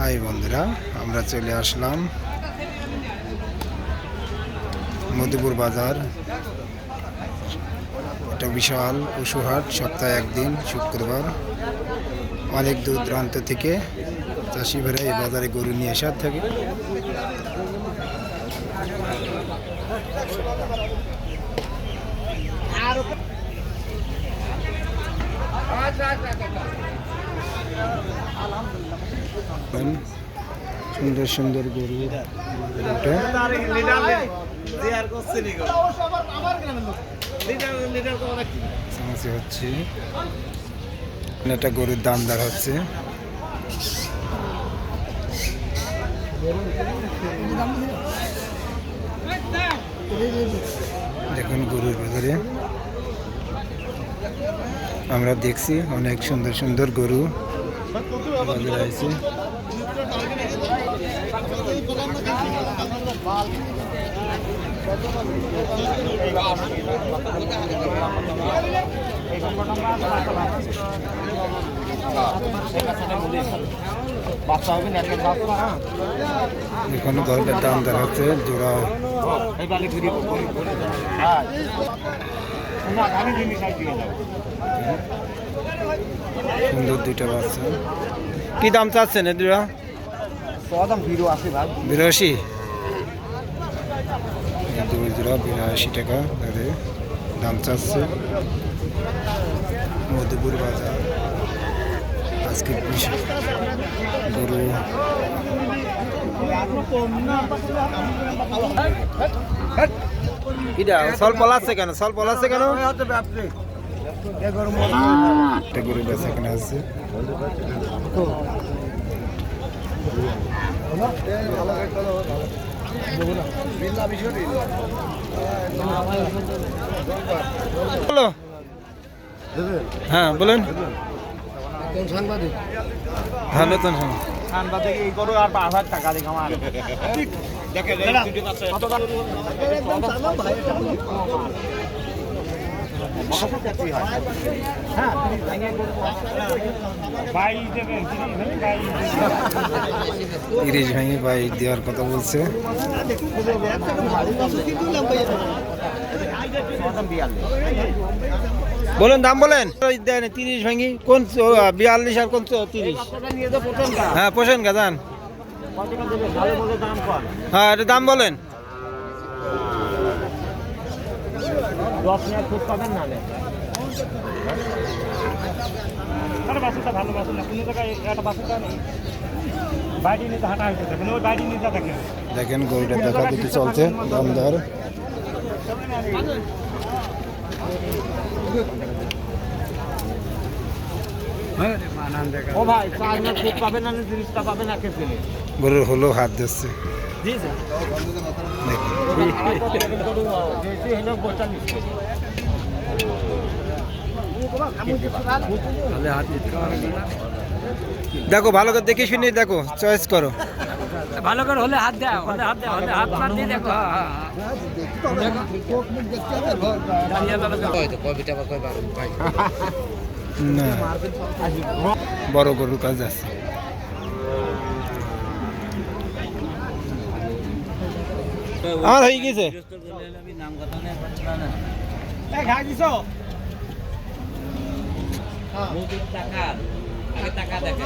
High বন্ধুরা, আমরা চলে আসলাম মধুপুর বাজার। এটা বিশাল পশুহাট, সপ্তাহে একদিন শুক্রবার। অনেক দূর দূরান্ত থেকে চাষি ভাইরা এই বাজারে গরু নিয়ে আসার থাকে। সুন্দর সুন্দর গরু হচ্ছে, একটা গরুর দাম দর হচ্ছে। দেখুন গরুর বাজারে আমরা দেখছি অনেক সুন্দর সুন্দর গরু বাজারে আছে। এখন গরুটার দাম দেখা হচ্ছে জোড়া সুন্দর দুইটা বাচ্চা। কি দাম চাচ্ছেন এ দুটা? 82 দুই জোড়া 82 টাকা দাম চাচ্ছে। মধুপুর বাজার আজকে গরু স্বল্প আছে কেন? স্বল্প আছে কেন? একটা গরু বেচা কেনা আছে। হ্যাঁ বলেন। সাংবাদিক হ্যাঁ নতুন সাংবাদিক এই করো আর 5,000 টাকা দিক আমার দেখে তিরিশ ভেঙে বাই দেওয়ার কথা বলছে। বলেন দাম বলেন। 30 ভাঙি কোন 42 আর কোন 30? হ্যাঁ পোষণ গাজান। হ্যাঁ এটা দাম বলেন। দেখেন গরুটা দেখা দেখি চলছে দাম দর। গরুর হলো হাত দিচ্ছে। দেখো ভালো করে দেখে শুনে দেখো, চয়েস করো ভালো করে। হলে হাত দেয়, হলে হাত দেয়, হলে হাত মার দিয়ে দেখো। না বড় গরুর কাজ আছে। আমার হয়ে গেছে। টাকা দেখে